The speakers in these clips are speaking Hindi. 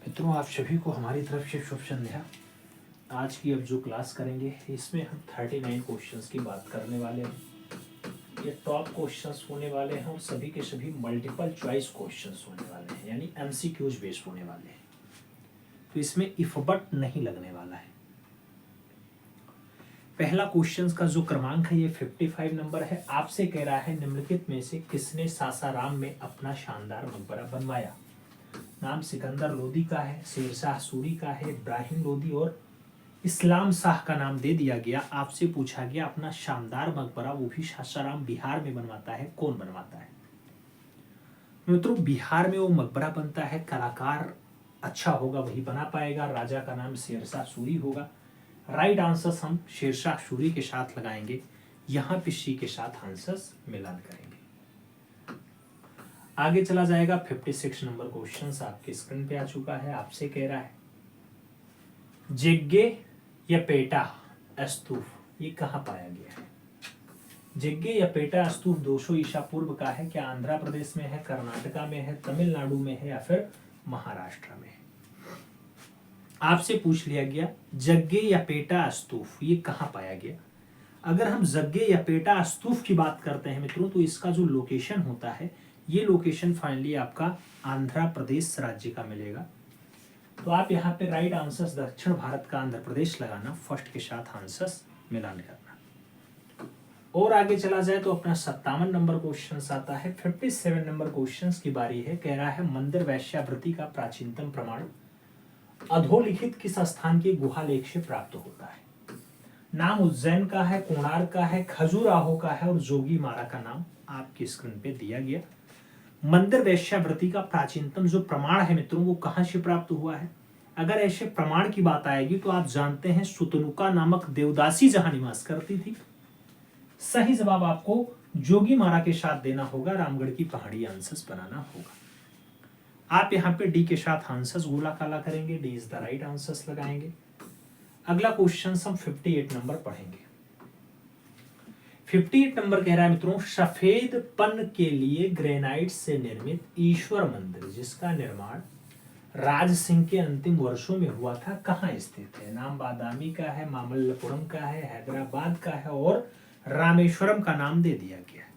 मित्रों, आप सभी को हमारी तरफ से शुभ संध्या। आज की अब जो क्लास करेंगे इसमें हम 39 क्वेश्चंस की बात करने वाले हैं। ये टॉप क्वेश्चंस होने वाले हैं और सभी के सभी मल्टीपल चॉइस क्वेश्चंस होने वाले हैं, यानी एमसीक्यूज बेस्ड होने वाले हैं। तो इसमें इफ बट नहीं लगने वाला है। पहला क्वेश्चन का जो क्रमांक है ये 55 नंबर है। आपसे कह रहा है निम्नलिखित में से किसने सासाराम में अपना शानदार मकबरा बनवाया। नाम सिकंदर लोदी का है, शेरशाह सूरी का है, इब्राहिम लोदी और इस्लाम शाह का नाम दे दिया गया। आपसे पूछा गया अपना शानदार मकबरा वो भी सासाराम बिहार में बनवाता है, कौन बनवाता है। मित्रों, बिहार में वो मकबरा बनता है, कलाकार अच्छा होगा वही बना पाएगा। राजा का नाम शेरशाह सूरी होगा। राइट आंसर्स हम शेरशाह सूरी के साथ लगाएंगे। यहाँ पे सी के साथ आंसर्स मिलान करेंगे। आगे चला जाएगा। 56 नंबर क्वेश्चन आपके स्क्रीन पे आ चुका है। आपसे कह रहा है जेग्गे या पेटा स्तूप ये कहाँ पाया गया है। जेग्गे या पेटा स्तूप 200 ईसा पूर्व का है। क्या आंध्र प्रदेश में है, कर्नाटका में है, तमिलनाडु में है या फिर महाराष्ट्र में है। आपसे पूछ लिया गया जग्गे या पेटा स्तूप ये कहाँ पाया गया। अगर हम जग्गे या पेटा स्तूप की बात करते हैं मित्रों, तो इसका जो लोकेशन होता है ये लोकेशन फाइनली आपका आंध्र प्रदेश राज्य का मिलेगा। तो आप यहाँ पे राइट आंसर्स दक्षिण भारत का आंध्र प्रदेश लगाना, फर्स्ट के साथ आंसर्स मिलान करना। और आगे चला जाए तो अपना 57 नंबर क्वेश्चन आता है। 57 नंबर क्वेश्चन की बारी है। कह रहा है मंदिर वैश्यावृत्ति का प्राचीनतम प्रमाण अधोलिखित किस स्थान के गुहा लेख से प्राप्त होता है। नाम उज्जैन का है, कोणार्क का है, खजुराहो का है और जोगी मारा का नाम आपकी स्क्रीन पे दिया गया। मंदिर वैश्यावृत्ति का प्राचीनतम जो प्रमाण है मित्रों वो कहां से प्राप्त हुआ है। अगर ऐसे प्रमाण की बात आएगी तो आप जानते हैं सुतनुका नामक देवदासी जहां निवास करती थी। सही जवाब आपको जोगी मारा के साथ देना होगा, रामगढ़ की पहाड़ी आंसर्स बनाना होगा। आप यहाँ पे डी के साथ आंसर्स गोला काला करेंगे, D is the right answers लगाएंगे। अगला क्वेश्चन हम 58 नंबर पढ़ेंगे। 58 नंबर कह रहा है मित्रों सफेद पन के लिए ग्रेनाइट से निर्मित ईश्वर मंदिर जिसका निर्माण राज सिंह के अंतिम वर्षों में हुआ था कहाँ स्थित है। नाम बादामी का है, मामल्लपुरम का है, हैदराबाद का है और रामेश्वरम का नाम दे दिया गया है।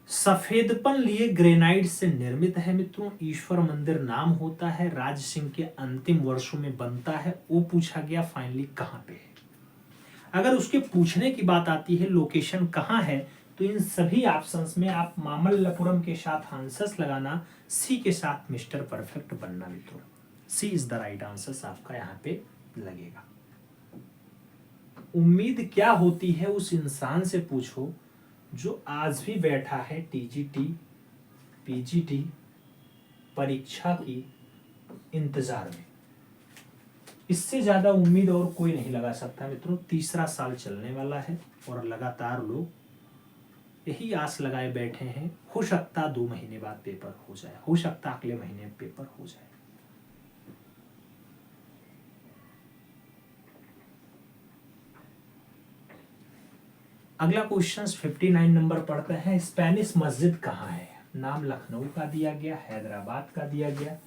सफेदपन लिए ग्रेनाइट से निर्मित है मित्रों, ईश्वर मंदिर नाम होता है, राज सिंह के अंतिम वर्षों में बनता है। वो पूछा गया फाइनली कहाँ पे है। अगर उसके पूछने की बात आती है लोकेशन कहाँ है, तो इन सभी ऑप्शंस में आप मामल्लपुरम के साथ आंसर्स लगाना, सी के साथ मिस्टर परफेक्ट बनना मित्रों। सी इज द राइट आंसर्स आपका यहाँ पे लगेगा। उम्मीद क्या होती है उस इंसान से पूछो जो आज भी बैठा है टीजीटी पीजीटी परीक्षा की इंतजार में। इससे ज्यादा उम्मीद और कोई नहीं लगा सकता मित्रों। तीसरा साल चलने वाला है और लगातार लोग यही आस लगाए बैठे हैं, हो सकता 2 महीने बाद पेपर हो जाए, हो सकता अगले महीने पेपर हो जाए। अगला क्वेश्चन 59 नंबर पढ़ते हैं। स्पेनिश मस्जिद कहाँ है। नाम लखनऊ का दिया गया, हैदराबाद का दिया गया,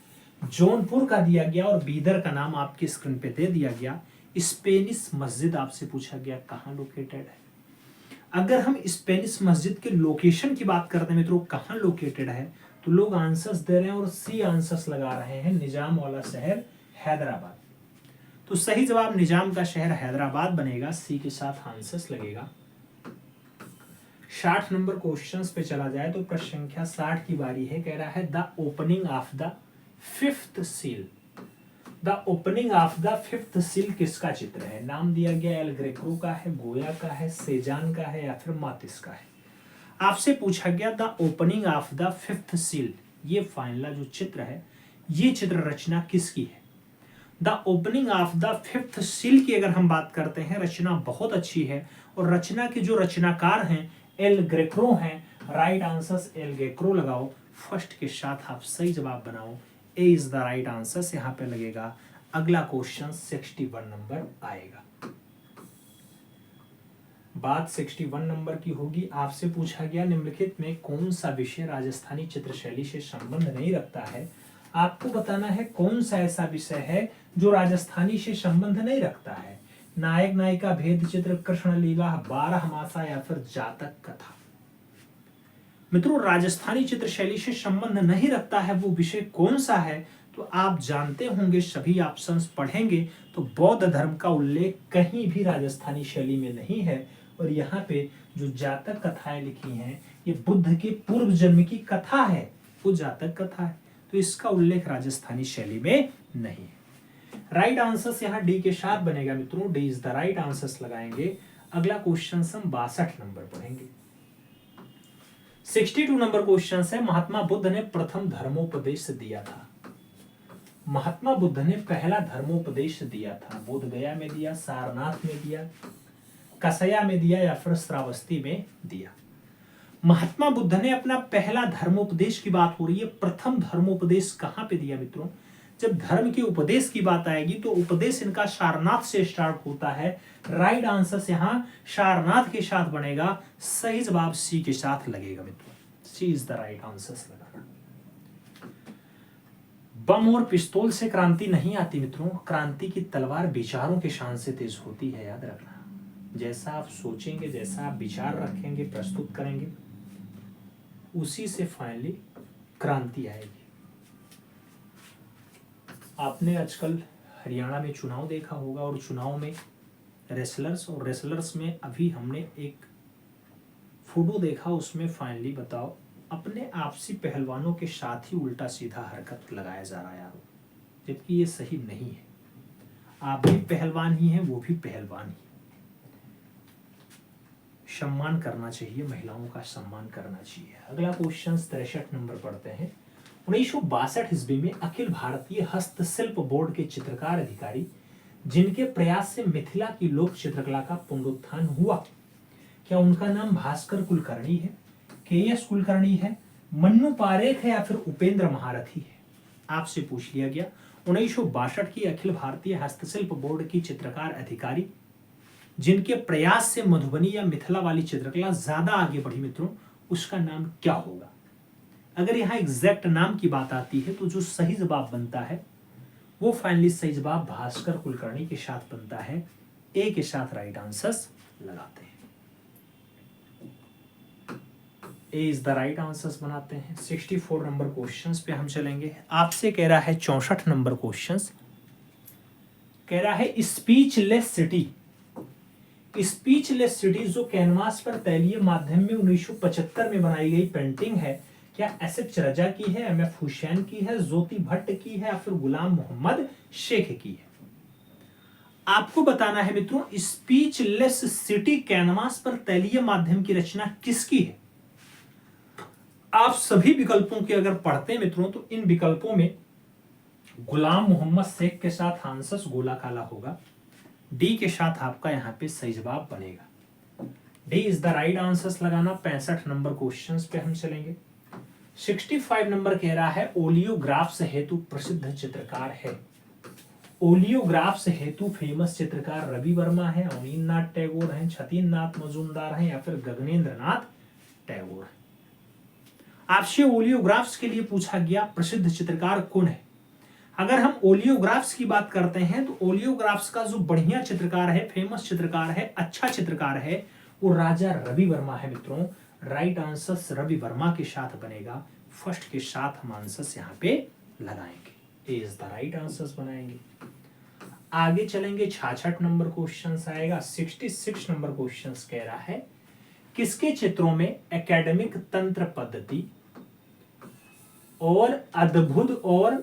जौनपुर का दिया गया और बीदर का नाम आपकी स्क्रीन पे दे दिया गया। स्पेनिश मस्जिद आपसे पूछा गया कहाँ लोकेटेड है। अगर हम स्पेनिश मस्जिद के लोकेशन की बात करते हैं मित्रों कहाँ लोकेटेड है, तो लोग आंसर्स दे रहे हैं और सी आंसर्स लगा रहे हैं निजाम वाला शहर हैदराबाद। तो सही जवाब निजाम का शहर हैदराबाद बनेगा, सी के साथ आंसर्स लगेगा। 60 नंबर क्वेश्चंस पे चला जाए तो प्रश्न संख्या 60 की बारी है। कह रहा है the opening of the fifth seal. The opening of the fifth seal किसका चित्र है। नाम दिया गया एल ग्रेको का है, गोया का है, सेजान का है या फिर मातिस का है। आपसे पूछा गया the opening of the fifth seal, ये फाइनल जो चित्र है ये चित्र रचना किसकी है। The opening of the fifth seal की अगर हम बात करते हैं, रचना बहुत अच्छी है और रचना के जो रचनाकार हैं एल ग्रेको हैं। राइट आंसर्स एल ग्रेको लगाओ, फर्स्ट के साथ आप सही जवाब बनाओ, ए इज द राइट आंसर यहाँ पे लगेगा। अगला क्वेश्चन 61 नंबर आएगा। बात 61 नंबर की होगी। आपसे पूछा गया निम्नलिखित में कौन सा विषय राजस्थानी चित्रशैली से संबंध नहीं रखता है। आपको बताना है कौन सा ऐसा विषय है जो राजस्थानी से संबंध नहीं रखता है। नायक नायिका, भेद चित्र, कृष्ण लीला, 12 मासा या फिर जातक कथा। मित्रों, राजस्थानी चित्र शैली से संबंध नहीं रखता है वो विषय कौन सा है? तो आप जानते होंगे, सभी ऑप्शंस पढ़ेंगे तो बौद्ध धर्म का उल्लेख कहीं भी राजस्थानी शैली में नहीं है। और यहाँ पे जो जातक कथाएं लिखी हैं ये बुद्ध के पूर्व जन्म की कथा है, वो जातक कथा है, तो इसका उल्लेख राजस्थानी शैली में नहीं है। राइट आंसर यहाँ डी के साथ बनेगा मित्रों, D is the right answer लगाएंगे। अगला क्वेश्चन हम 62 नंबर पढ़ेंगे। 62 नंबर क्वेश्चन है, महात्मा बुद्ध ने प्रथम धर्मोपदेश दिया था। महात्मा बुद्ध ने पहला धर्मोपदेश दिया था, बोध गया में दिया, सारनाथ में दिया, कसया में दिया या फिर श्रावस्ती में दिया। महात्मा बुद्ध ने अपना पहला धर्मोपदेश की बात हो रही है, प्रथम धर्मोपदेश कहां पे दिया मित्रों? जब धर्म के उपदेश की बात आएगी तो उपदेश इनका सारनाथ से स्टार्ट होता है। राइट आंसर यहाँ सारनाथ के साथ बनेगा, सही जवाब सी के साथ लगेगा मित्रों, सी इज द राइट आंसर लगाना। बम और पिस्तौल से क्रांति नहीं आती मित्रों, क्रांति की तलवार विचारों के शान से तेज होती है, याद रखना। जैसा आप सोचेंगे, जैसा आप विचार रखेंगे, प्रस्तुत करेंगे, उसी से फाइनली क्रांति आएगी। आपने आजकल हरियाणा में चुनाव देखा होगा और चुनाव में रेसलर्स, और रेसलर्स में अभी हमने एक फोटो देखा, उसमें फाइनली बताओ अपने आपसी पहलवानों के साथ ही उल्टा सीधा हरकत लगाया जा रहा है, जबकि ये सही नहीं है। आप भी पहलवान ही हैं, वो भी पहलवान ही। सम्मान करना चाहिए, महिलाओं का सम्मान करना चाहिए। अगला क्वेश्चन 63 नंबर पढ़ते हैं। 1962 ईस्वी में अखिल भारतीय हस्तशिल्प बोर्ड के चित्रकार अधिकारी जिनके प्रयास से मिथिला की लोक चित्रकला का पुनरुत्थान हुआ, क्या उनका नाम भास्कर कुलकर्णी है, के.एस. कुलकर्णी है, मन्नू पारेख है या फिर उपेंद्र महारथी है? आपसे पूछ लिया गया 1962 की अखिल भारतीय हस्तशिल्प बोर्ड की चित्रकार अधिकारी जिनके प्रयास से मधुबनी या मिथिला वाली चित्रकला ज्यादा आगे बढ़ी मित्रों, उसका नाम क्या होगा? अगर यहाँ एग्जैक्ट नाम की बात आती है तो जो सही जवाब बनता है वो फाइनली सही जवाब भास्कर कुलकर्णी के साथ बनता है। ए के साथ राइट आंसर लगाते हैं, ए इज द राइट आंसर बनाते हैं। 64 नंबर क्वेश्चन पे हम चलेंगे। आपसे कह रहा है 64 नंबर क्वेश्चन कह रहा है स्पीचलेस सिटी। स्पीचलेस सिटी जो कैनवास पर तैलीय माध्यम में 1975 में बनाई गई पेंटिंग है, क्या एस.एच. रजा की है, एम.एफ. हुसैन की है, ज्योति भट्ट की है या फिर गुलाम मोहम्मद शेख की है? आपको बताना है मित्रों, स्पीचलेस सिटी कैनवास पर तैलीय माध्यम की रचना किसकी है? आप सभी विकल्पों के अगर पढ़ते हैं मित्रों तो इन विकल्पों में गुलाम मोहम्मद शेख के साथ आंसर गोला काला होगा, डी के साथ आपका यहाँ पे सही जवाब बनेगा। D is the right answer लगाना। 65 नंबर क्वेश्चंस पे हम चलेंगे। 65 नंबर कह रहा है ओलियोग्राफ्स हेतु प्रसिद्ध चित्रकार है। ओलियोग्राफ्स हेतु फेमस चित्रकार रवि वर्मा है, अवनींद्रनाथ टैगोर हैं, छतीन्द्रनाथ मजूमदार हैं या फिर गगनेंद्रनाथ टैगोर हैं? आपसे ओलियोग्राफ्स के लिए पूछा गया प्रसिद्ध चित्रकार कौन है। अगर हम ओलियोग्राफ्स की बात करते हैं तो ओलियोग्राफ्स का जो बढ़िया चित्रकार है, फेमस चित्रकार है, अच्छा चित्रकार है, वो राजा रवि वर्मा है मित्रों। राइट आंसर रवि वर्मा के साथ बनेगा, फर्स्ट के साथ हम आंसर यहाँ पे लगाएंगे, ए इज द राइट आंसर बनाएंगे। आगे चलेंगे। 66 नंबर क्वेश्चन आएगा। 66 नंबर क्वेश्चन कह रहा है किसके चित्रों में एकेडमिक तंत्र पद्धति और अद्भुत और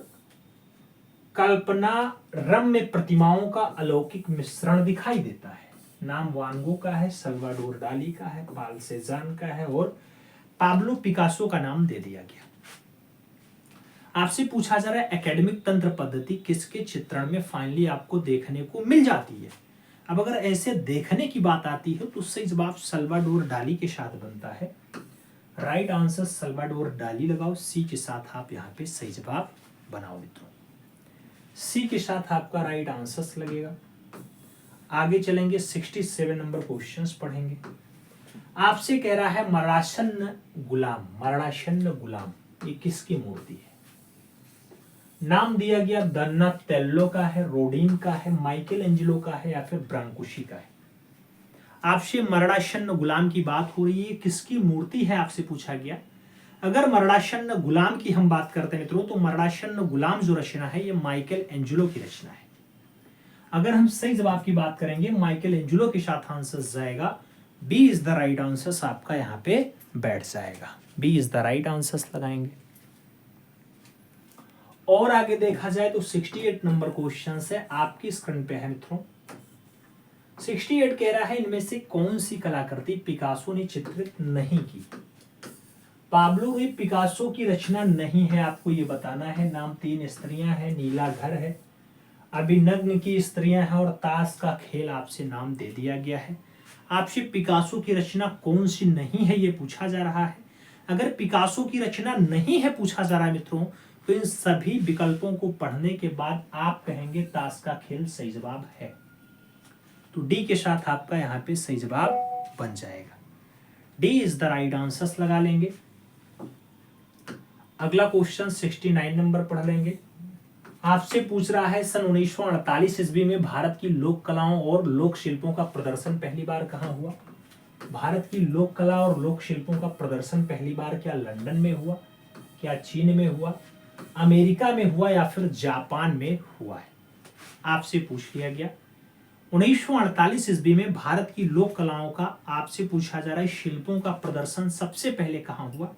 कल्पना रम्य प्रतिमाओं का अलौकिक मिश्रण दिखाई देता है? नाम वान गो का है, सल्वाडोर डाली का है, पाल सेजान का है और पाब्लो पिकासो का नाम दे दिया गया। आपसे पूछा जा रहा है एकेडमिक तंत्र पद्धति किसके चित्रण में फाइनली आपको देखने को मिल जाती है। अब अगर ऐसे देखने की बात आती है तो सही जवाब सल्वाडोर डाली के साथ बनता है। राइट आंसर सल्वाडोर डाली लगाओ, सी के साथ आप यहाँ पे सही जवाब बनाओ मित्रों, सी के साथ आपका राइट आंसर लगेगा। आगे चलेंगे। 67 नंबर क्वेश्चंस पढ़ेंगे। आपसे कह रहा है मराशन्न गुलाम, मराशन्न गुलाम ये किसकी मूर्ति है? नाम दिया गया दोनातेल्लो का है, रोडिन का है, माइकल एंजेलो का है या फिर ब्रांकुशी का है। आपसे मरणासन्न गुलाम की बात हो रही है, किसकी मूर्ति है आपसे पूछा गया। अगर मरणासन्न गुलाम की हम बात करते हैं मित्रों, तो मरणासन्न गुलाम जो रचना है ये माइकल एंजेलो की रचना है। अगर हम सही जवाब की बात करेंगे माइकल एंजेलो के साथ आंसर जाएगा, b is the right answer आपका यहाँ पे बैठ जाएगा, b is the right answer लगाएंगे। और आगे देखा जाए तो 68 नंबर क्वेश्चन है आपकी स्क्रीन पे है मित्रों। 68 कह रहा है इनमें से कौन सी कलाकृति पिकासो ने चित्रित नहीं की। पाब्लो ये पिकासो की रचना नहीं है, आपको ये बताना है। नाम 3 स्त्रियां हैं, नीला घर है, अभिनग्न की स्त्रियां हैं और ताश का खेल आपसे नाम दे दिया गया है। आपसे पिकासो की रचना कौन सी नहीं है ये पूछा जा रहा है। अगर पिकासो की रचना नहीं है पूछा जा रहा है मित्रों, तो इन सभी विकल्पों को पढ़ने के बाद आप कहेंगे ताश का खेल सही जवाब है, तो डी के साथ आपका यहाँ पे सही जवाब बन जाएगा, D is the right answer लगा लेंगे। अगला क्वेश्चन 69 नंबर पढ़ लेंगे। आपसे पूछ रहा है सन 1948 ईस्वी में भारत की लोक कलाओं और लोक शिल्पों का प्रदर्शन पहली बार कहाँ हुआ। भारत की लोक कला और लोक शिल्पों का प्रदर्शन पहली बार क्या लंदन में हुआ, क्या चीन में हुआ, अमेरिका में हुआ या फिर जापान में हुआ है। आपसे पूछ लिया गया 1948 ईस्वी में भारत की लोक कलाओं का आपसे पूछा जा रहा है शिल्पों का प्रदर्शन सबसे पहले कहाँ हुआ।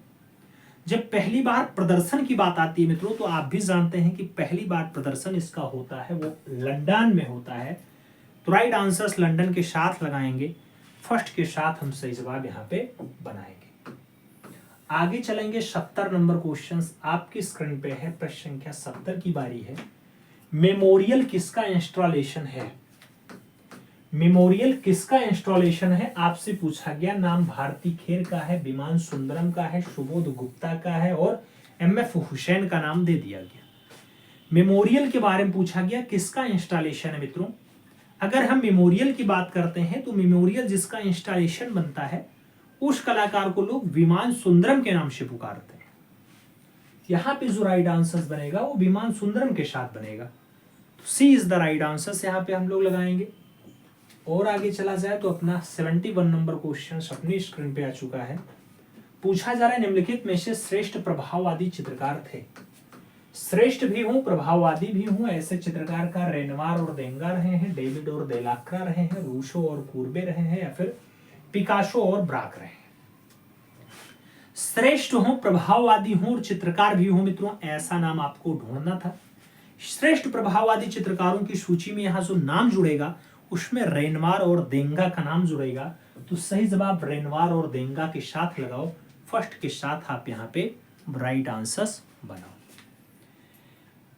जब पहली बार प्रदर्शन की बात आती है मित्रों, तो आप भी जानते हैं कि पहली बार प्रदर्शन इसका होता है वो लंदन में होता है, तो राइट आंसर्स लंदन के साथ लगाएंगे, फर्स्ट के साथ हम सही जवाब यहाँ पे बनाएंगे। आगे चलेंगे 70 नंबर क्वेश्चन आपकी स्क्रीन पे है, प्रश्न संख्या 70 की बारी है। मेमोरियल किसका इंस्टॉलेशन है। मेमोरियल किसका इंस्टॉलेशन है आपसे पूछा गया। नाम भारती खेर का है, विमान सुंदरम का है, सुबोध गुप्ता का है और MF हुसैन का नाम दे दिया गया। मेमोरियल के बारे में पूछा गया किसका इंस्टॉलेशन है मित्रों। अगर हम मेमोरियल की बात करते हैं तो मेमोरियल जिसका इंस्टॉलेशन बनता है उस कलाकार को लोग विमान सुंदरम के नाम से पुकारते हैं। यहाँ पे जो राइट आंसर बनेगा वो विमान सुंदरम के साथ बनेगा, तो सी इज द राइट आंसर यहाँ पे हम लोग लगाएंगे। और आगे चला जाए तो अपना 71 नंबर क्वेश्चन अपनी स्क्रीन पे आ चुका है। पूछा जा रहा है निम्नलिखित में से श्रेष्ठ प्रभाववादी चित्रकार थे। श्रेष्ठ भी हूं प्रभाववादी भी हूं ऐसे चित्रकार का रेनवार और देंगा रहे हैं, डेविड और देलाक्रा रहे हैं, रूसो और कूर्बे रहे हैं या फिर पिकासो और ब्राक रहे हैं। श्रेष्ठ हूं प्रभाववादी हूं और चित्रकार भी हूं मित्रों, ऐसा नाम आपको ढूंढना था। श्रेष्ठ प्रभाववादी चित्रकारों की सूची में यहाँ जो नाम जुड़ेगा उसमें रेनवार और देंगा का नाम जुड़ेगा, तो सही जवाब रेनवार और देंगा के साथ लगाओ, फर्स्ट के साथ आप यहाँ पे राइट आंसर्स बनाओ।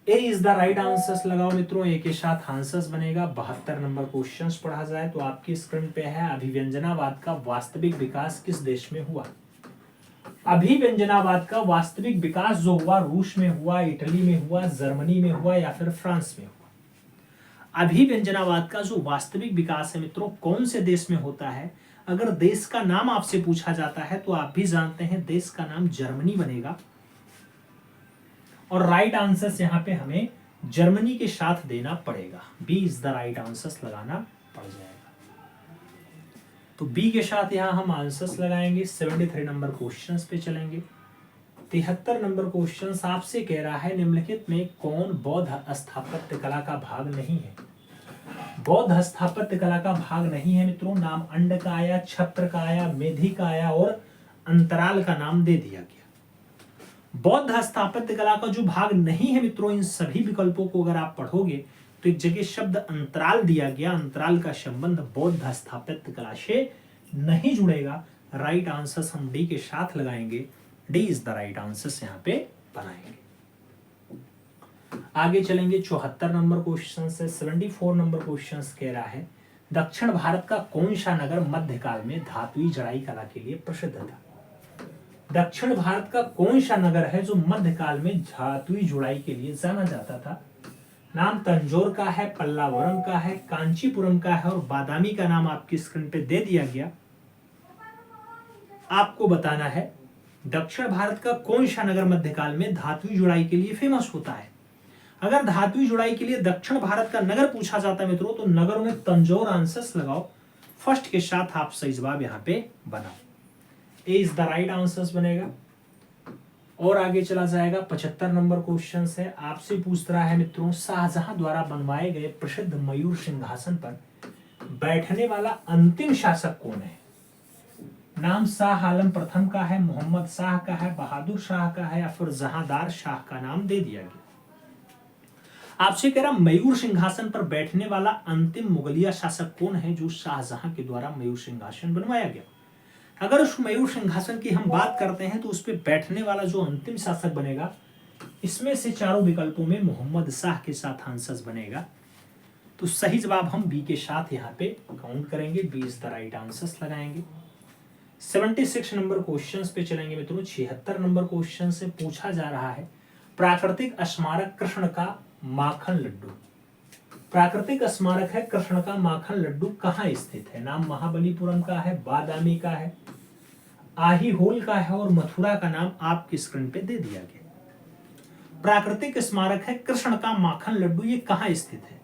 ए इज द राइट आंसर्स लगाओ मित्रों, ए के साथ आंसर्स बनेगा। 72 नंबर क्वेश्चंस पढ़ा जाए तो आपकी स्क्रीन पे है अभिव्यंजनावाद का वास्तविक विकास किस देश में हुआ। अभिव्यंजनावाद का वास्तविक विकास जो हुआ रूस में हुआ, इटली में हुआ, जर्मनी में हुआ या फिर फ्रांस में हुआ। अभिव्यंजनावाद का जो वास्तविक विकास है मित्रों कौन से देश में होता है। अगर देश का नाम आपसे पूछा जाता है तो आप भी जानते हैं देश का नाम जर्मनी बनेगा, और राइट आंसर यहाँ पे हमें जर्मनी के साथ देना पड़ेगा, b is the right answer लगाना पड़ जाएगा। तो बी के साथ यहाँ हम आंसर्स लगाएंगे। 73 नंबर क्वेश्चंस पे चलेंगे। 73 नंबर क्वेश्चन आपसे कह रहा है निम्नलिखित में कौन बौद्ध स्थापत्य कला का भाग नहीं है। बौद्ध स्थापत्य कला का भाग नहीं है मित्रों, नाम अंड का आया, छत्र का आया, मेधि का आया और अंतराल का नाम दे दिया गया। बौद्ध स्थापत्य कला का जो भाग नहीं है मित्रों, इन सभी विकल्पों को अगर आप पढ़ोगे तो एक जगह शब्द अंतराल दिया गया, अंतराल का संबंध बौद्ध स्थापत्य कला से नहीं जुड़ेगा। राइट आंसर हम डी के साथ लगाएंगे, D is the right answer यहाँ पे बनाएंगे। आगे चलेंगे 74 नंबर क्वेश्चन से। 74 नंबर क्वेश्चन कह रहा है दक्षिण भारत का कौन सा नगर मध्यकाल में धातुई जड़ाई कला के लिए प्रसिद्ध था। दक्षिण भारत का कौन सा नगर है जो मध्यकाल में धातुई जुड़ाई के लिए जाना जाता था। नाम तंजौर का है, पल्लावरम का है, कांचीपुरम का है और बादामी का नाम आपकी स्क्रीन पे दे दिया गया। आपको बताना है दक्षिण भारत का कौन सा नगर मध्यकाल में धातुई जुड़ाई के लिए फेमस होता है। अगर धात्विक जुड़ाई के लिए दक्षिण भारत का नगर पूछा जाता है मित्रों, तो नगरों में तंजौर आंसर्स लगाओ, फर्स्ट के साथ आप सही जवाब यहाँ पे बनाओ। ए इज द राइट आंसर्स बनेगा। और आगे चला जाएगा, 75 नंबर क्वेश्चन है, आपसे पूछ रहा है मित्रों, शाहजहां द्वारा बनवाए गए प्रसिद्ध मयूर सिंहासन पर बैठने वाला अंतिम शासक कौन है? नाम शाह आलम प्रथम का है, मोहम्मद शाह का है, बहादुर शाह का है, या फिर जहांदार शाह का नाम दे दिया गया। आपसे कह रहा मयूर सिंहासन पर बैठने वाला अंतिम मुगलिया शासक कौन है जो शाहजहां के द्वारा मयूर सिंहासन बनवाया गया। अगर उस मयूर सिंहासन की हम बात करते हैं तो उस पर बैठने वाला जो अंतिम शासक बनेगा, इसमें से चारों विकल्पों में मोहम्मद शाह के साथ आंसर बनेगा। तो सही जवाब हम बी के साथ यहाँ पे काउंट करेंगे, b is the right answers लगाएंगे। 76 नंबर क्वेश्चंस पे चलेंगे मित्रों। 76 नंबर क्वेश्चन से पूछा जा रहा है, प्राकृतिक स्मारक कृष्ण का माखन लड्डू, प्राकृतिक स्मारक है कृष्ण का माखन लड्डू कहाँ स्थित है? नाम महाबलीपुरम का है, बादामी का है, आहीहोल का है, और मथुरा का नाम आपकी स्क्रीन पे दे दिया गया। प्राकृतिक स्मारक है कृष्ण का माखन लड्डू, ये कहाँ स्थित है?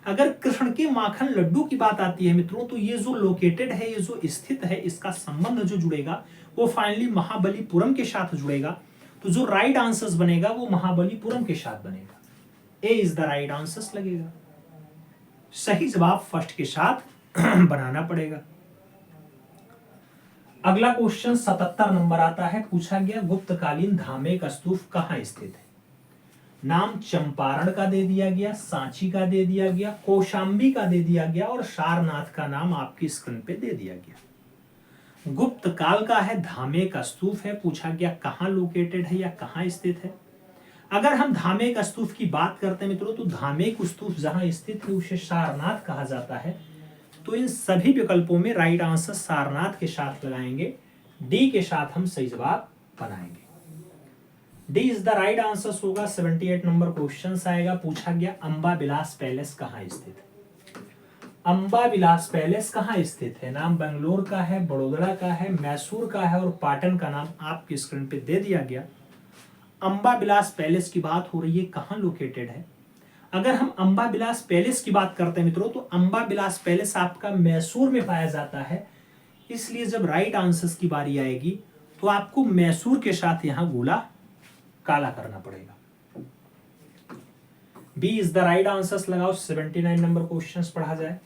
अगर कृष्ण के माखन लड्डू की बात आती है मित्रों, तो ये जो लोकेटेड है, ये जो स्थित है, इसका संबंध जो जुड़ेगा वो फाइनली महाबलीपुरम के साथ जुड़ेगा। तो जो राइट आंसर्स बनेगा वो महाबलीपुरम के साथ बनेगा। ए इज द राइट आंसर्स लगेगा। सही जवाब फर्स्ट के साथ बनाना पड़ेगा। अगला क्वेश्चन 77 नंबर आता है, पूछा गया गुप्तकालीन धामेक स्तूप कहाँ स्थित है? नाम चंपारण का दे दिया गया, सांची का दे दिया गया, कौशाम्बी का दे दिया गया, और सारनाथ का नाम आपकी स्क्रीन पे दे दिया गया। गुप्त काल का है, धामेक स्तूप है, पूछा गया कहाँ लोकेटेड है या कहाँ स्थित है। अगर हम धामेक स्तूप की बात करते हैं मित्रों, तो धामेक स्तूप जहां स्थित है उसे सारनाथ कहा जाता है। तो इन सभी विकल्पों में राइट आंसर सारनाथ के साथ लगाएंगे, डी के साथ हम सही जवाब बनाएंगे। D is the right answer होगा। 78 नंबर क्वेश्चन आएगा, पूछा गया अंबा विलास पैलेस कहाँ स्थित है? अंबा विलास पैलेस कहाँ स्थित है? नाम बेंगलोर का है, बड़ोदरा का है, मैसूर का है, और पाटन का नाम आपकी स्क्रीन पे दे दिया गया। अंबा विलास पैलेस की बात हो रही है, कहाँ लोकेटेड है? अगर हम अंबा विलास पैलेस की बात करते हैं मित्रों, तो अंबा विलास पैलेस आपका मैसूर में पाया जाता है। इसलिए जब राइट आंसर्स की बारी आएगी तो आपको मैसूर के साथ यहां गोला काला करना पड़ेगा। B is the right answers लगाओ। 79 नंबर क्वेश्चंस पढ़ा जाए।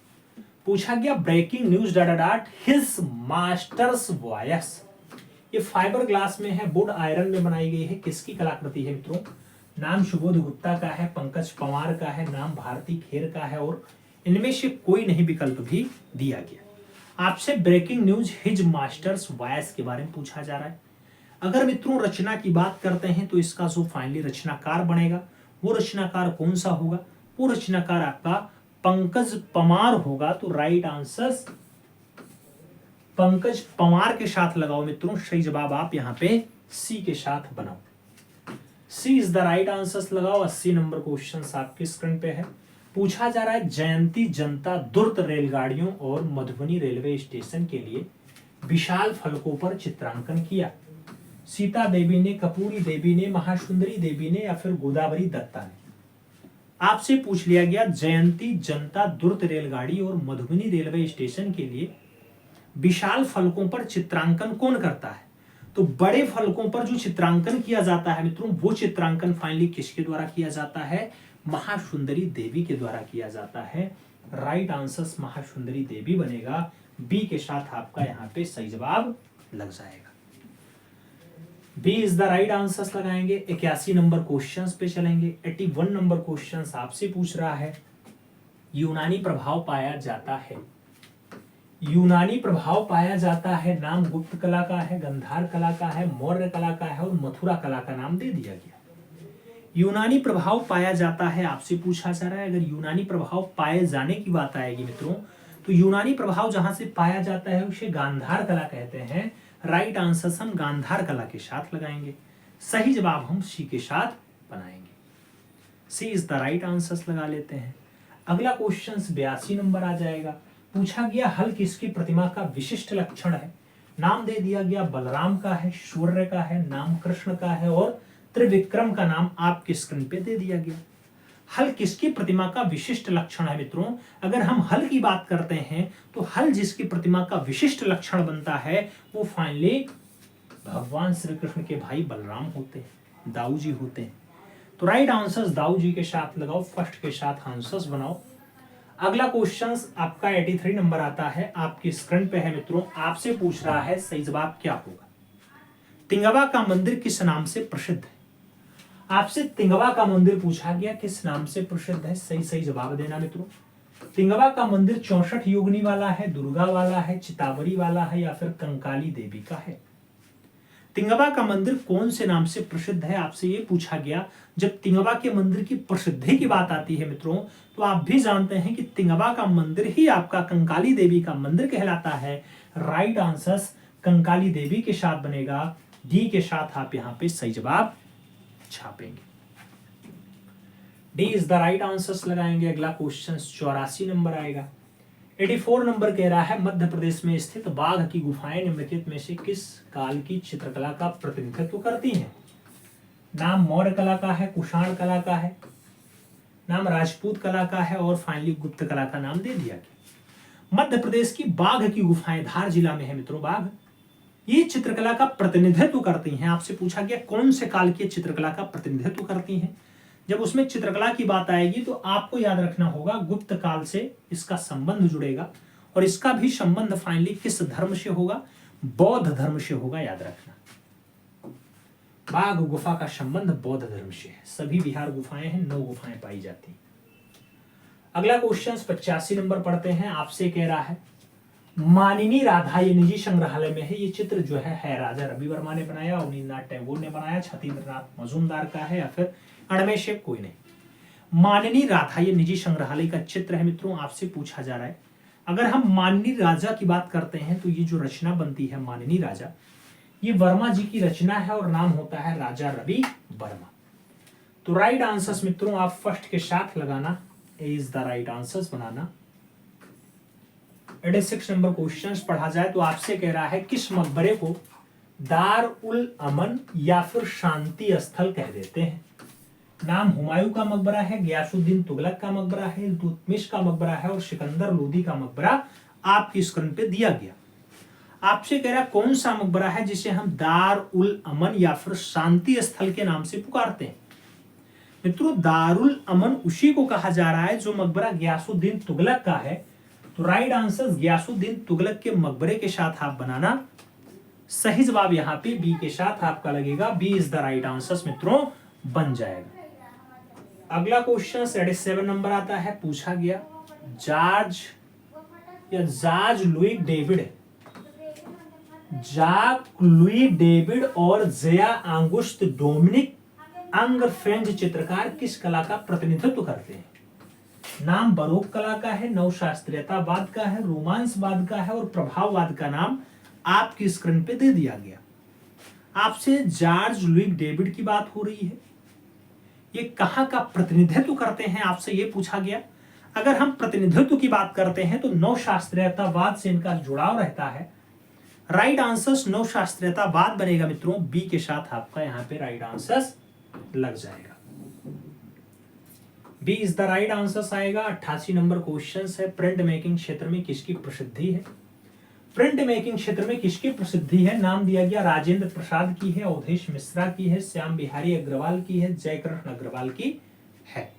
पूछा गया breaking news data his master's voice, ये फाइबर ग्लास में है, वुड आयरन में बनाई गई है, किसकी कलाकृति है मित्रों? नाम सुबोध गुप्ता का है, पंकज पंवार का है, नाम भारती खेर का है, और इनमें से कोई नहीं विकल्प भी दिया गया। आपसे breaking news his master's voice के बारे में पूछा जा रहा है। अगर मित्रों रचना की बात करते हैं तो इसका जो फाइनली रचनाकार बनेगा वो रचनाकार कौन सा होगा? वो रचनाकार आपका पंकज पंवार होगा। तो राइट आंसर पंकज पंवार के साथ लगाओ मित्रों। सही जवाब आप यहाँ पे सी के साथ बनाओ। सी इज द राइट आंसर लगाओ। 80 नंबर क्वेश्चन आपके स्क्रीन पे है। पूछा जा रहा है जयंती जनता द्रुत रेलगाड़ियों और मधुबनी रेलवे स्टेशन के लिए विशाल फलकों पर चित्रांकन किया। सीता देवी ने, कपूरी देवी ने, महासुंदरी देवी ने, या फिर गोदावरी दत्ता ने। आपसे पूछ लिया गया जयंती जनता द्रुत रेलगाड़ी और मधुबनी रेलवे स्टेशन के लिए विशाल फलकों पर चित्रांकन कौन करता है? तो बड़े फलकों पर जो चित्रांकन किया जाता है मित्रों, वो चित्रांकन फाइनली किसके द्वारा किया जाता है? महासुंदरी देवी के द्वारा किया जाता है। राइट आंसर महासुंदरी देवी बनेगा। बी के साथ आपका यहाँ पे सही जवाब लग जाएगा। B is the right answers लगाएंगे। 81 नंबर क्वेश्चंस पे चलेंगे। 81 नंबर क्वेश्चंस आपसे पूछ रहा है यूनानी प्रभाव पाया जाता है। यूनानी प्रभाव पाया जाता है, नाम गुप्त कला का है, गंधार कला का है, मौर्य कला का है, और मथुरा कला का नाम दे दिया गया। यूनानी प्रभाव पाया जाता है आपसे पूछा जा रहा है। अगर यूनानी प्रभाव पाए जाने की बात आएगी मित्रों, तो यूनानी प्रभाव जहां से पाया जाता है उसे गांधार कला कहते हैं। राइट आंसर हम गांधार कला के साथ लगाएंगे। सही जवाब हम सी के साथ बनाएंगे। सी इज द राइट आंसर लगा लेते हैं। अगला क्वेश्चन 82 नंबर आ जाएगा। पूछा गया हल किसकी प्रतिमा का विशिष्ट लक्षण है? नाम दे दिया गया बलराम का है, सूर्य का है, नाम कृष्ण का है, और त्रिविक्रम का नाम आपके स्क्रीन पे दे दिया गया। हल किसकी प्रतिमा का विशिष्ट लक्षण है मित्रों? अगर हम हल की बात करते हैं तो हल जिसकी प्रतिमा का विशिष्ट लक्षण बनता है वो फाइनली भगवान श्री कृष्ण के भाई बलराम होते हैं, दाऊ जी होते हैं। तो राइट आंसर्स दाऊ जी के साथ लगाओ, फर्स्ट के साथ आंसर्स बनाओ। अगला क्वेश्चन आपका 83 नंबर आता है, आपकी स्क्रीन पे है मित्रों। आपसे पूछ रहा है सही जवाब क्या होगा? तिंगवा का मंदिर किस नाम से प्रसिद्ध है? आपसे तिंगवा का मंदिर पूछा गया, किस नाम से प्रसिद्ध है? सही जवाब देना मित्रों। तिंगवा का मंदिर 64 योगिनी वाला है, दुर्गा वाला है, चितावरी वाला है या फिर कंकाली देवी का है? तिंगवा का मंदिर कौन से नाम से प्रसिद्ध है, आपसे ये पूछा गया। जब तिंगवा के मंदिर की प्रसिद्धि की बात आती है मित्रों, तो आप भी जानते हैं कि तिंगवा का मंदिर ही आपका कंकाली देवी का मंदिर कहलाता है। राइट आंसर कंकाली देवी के साथ बनेगा, डी के साथ आप यहाँ पे सही जवाब छापेंगे। D is the right answers लगाएंगे। अगला क्वेश्चन 84 नंबर आएगा। 84 नंबर कह रहा है, मध्य प्रदेश में स्थित बाघ की गुफाएं निम्नलिखित में से किस काल की चित्रकला का प्रतिनिधित्व करती हैं? नाम मौर्य कला का है, कुषाण कला का है, नाम राजपूत कला का है और फाइनली गुप्त कला का नाम दे दिया गया। मध्य प्रदेश की बाघ की गुफाएं धार जिला में है मित्रों। बाघ ये चित्रकला का प्रतिनिधित्व करती हैं। आपसे पूछा गया कौन से काल की चित्रकला का प्रतिनिधित्व करती हैं। जब उसमें चित्रकला की बात आएगी तो आपको याद रखना होगा गुप्त काल से इसका संबंध जुड़ेगा और इसका भी संबंध फाइनली किस धर्म से होगा? बौद्ध धर्म से होगा, याद रखना। बाघ गुफा का संबंध बौद्ध धर्म से है। सभी बिहार गुफाएं हैं, 9 गुफाएं पाई जाती हैं। अगला क्वेश्चन 85 नंबर पढ़ते हैं। आपसे कह रहा है, मानिनी राधा ये निजी संग्रहालय में है। ये चित्र जो है राजा रवि वर्मा ने बनाया, अवनींद्रनाथ टैगोर ने बनाया, छतीन्द्रनाथ मजूमदार का है या फिर अड़मे से कोई नहीं। मानिनी राधा ये निजी संग्रहालय का चित्र है मित्रों। आपसे पूछा जा रहा है, अगर हम मानिनी राजा की बात करते हैं तो ये जो रचना बनती है मानिनी राजा, ये वर्मा जी की रचना है और नाम होता है राजा रवि वर्मा। तो राइट आंसर्स मित्रों आप फर्स्ट के साथ लगाना, A is the right answers बनाना। 86 नंबर क्वेश्चन पढ़ा जाए तो आपसे कह रहा है, किस मकबरे को दार उल अमन या फिर शांति स्थल कह देते हैं? नाम हुमायूं का मकबरा है, गयासुद्दीन तुगलक का मकबरा है, इल्तुतमिश का मकबरा है और सिकंदर लोदी का मकबरा आपकी स्क्रीन पे दिया गया। आपसे कह रहा है कौन सा मकबरा है जिसे हम दार उल अमन या फिर शांति स्थल के नाम से पुकारते हैं? मित्रों दारुल अमन उसी को कहा जा रहा है जो मकबरा गयासुद्दीन तुगलक का है। तो राइट आंसर गयासुद्दीन तुगलक के मकबरे के साथ आप बनाना। सही जवाब यहाँ पे बी के साथ आपका लगेगा, b is the right answer मित्रों बन जाएगा। अगला क्वेश्चन 87 नंबर आता है। पूछा गया जार्ज लुई डेविड और जया आंगुस्त डोमिनिक अंग फ्रेंच चित्रकार किस कला का प्रतिनिधित्व करते हैं? नाम बरोक कला का है, नवशास्त्रीयतावाद का है, रोमांसवाद का है और प्रभाववाद का नाम आपकी स्क्रीन पे दे दिया गया। आपसे जॉर्ज लुई डेविड की बात हो रही है। ये कहाँ का प्रतिनिधित्व करते हैं आपसे ये पूछा गया। अगर हम प्रतिनिधित्व की बात करते हैं तो नवशास्त्रीयतावाद से इनका जुड़ाव रहता है। राइट आंसर्स नवशास्त्रीयतावाद बनेगा मित्रों, बी के साथ आपका यहाँ पे राइट आंसर्स लग जाएगा। B is the right answers आएगा। 88 नंबर क्वेश्चन है, प्रिंट मेकिंग क्षेत्र में किसकी प्रसिद्धि है? प्रिंट मेकिंग क्षेत्र में किसकी प्रसिद्धि है? नाम दिया गया राजेंद्र प्रसाद की है, अवधेश मिश्रा की है, श्याम बिहारी अग्रवाल की है, जयकृष्ण अग्रवाल की है।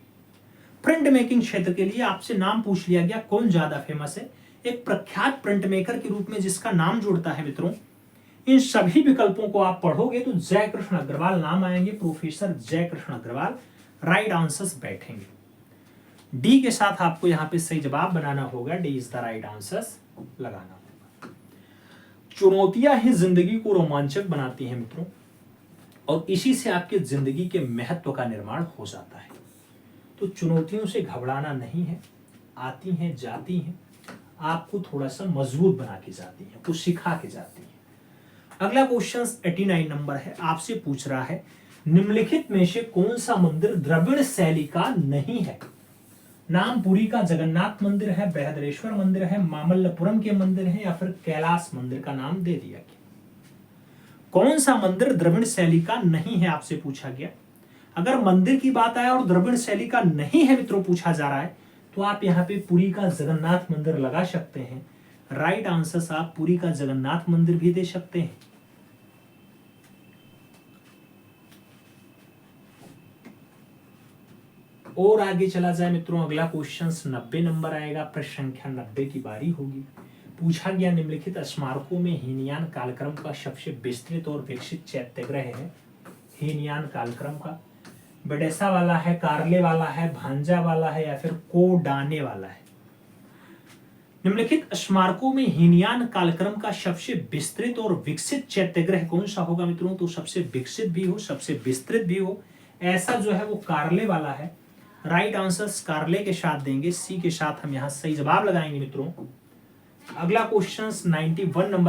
प्रिंट मेकिंग क्षेत्र के लिए आपसे नाम पूछ लिया गया, कौन ज्यादा फेमस है? एक प्रख्यात प्रिंट मेकर के रूप में जिसका नाम जुड़ता है मित्रों, इन सभी विकल्पों को आप पढ़ोगे तो जयकृष्ण अग्रवाल नाम आएंगे, professor Jaikrishna Agarwal. Right answers बैठेंगे। डी के साथ आपको यहाँ पे सही जवाब बनाना होगा, d is the right answers लगाना होगा। चुनौतियां ही जिंदगी को रोमांचक बनाती हैं मित्रों, और इसी से आपके जिंदगी के महत्व का निर्माण हो जाता है। तो चुनौतियों से घबराना नहीं है, आती हैं जाती हैं, आपको थोड़ा सा मजबूत बना के जाती हैं, कुछ सिखा के जाती हैं। अगला क्वेश्चन 89 नंबर है। आपसे पूछ रहा है, निम्नलिखित में से कौन सा मंदिर द्रविड़ शैली का नहीं है? नाम पुरी का जगन्नाथ मंदिर है, बृहदेश्वर मंदिर है, मामल्लपुरम के मंदिर है या फिर कैलाश मंदिर का नाम दे दिया गया। कौन सा मंदिर द्रविड़ शैली का नहीं है आपसे पूछा गया। अगर मंदिर की बात आए और द्रविड़ शैली का नहीं है मित्रों पूछा जा रहा है, तो आप यहाँ पे पुरी का जगन्नाथ मंदिर लगा सकते हैं। राइट आंसर आप पुरी का जगन्नाथ मंदिर भी दे सकते हैं। और आगे चला जाए मित्रों, अगला क्वेश्चन 90 नंबर आएगा, प्रश्न संख्या 90 की बारी होगी। पूछा गया निम्नलिखित स्मारकों में हीनयान कालक्रम का सबसे विस्तृत और विकसित चैत्यग्रह है। हीनयान कालक्रम का बडेसा वाला है, कारले वाला है, भांजा वाला है, या फिर कोडाने वाला है। निम्नलिखित स्मारकों में हीनयान कालक्रम का सबसे विस्तृत और विकसित चैत्यग्रह कौन सा होगा मित्रों? तो सबसे विकसित भी हो, सबसे विस्तृत भी हो, ऐसा जो है वो कारले वाला है। राइट आंसर कारले के साथ देंगे, सी के साथ हम यहाँ सही जवाब लगाएंगे मित्रों। अगला क्वेश्चन 91 नंबर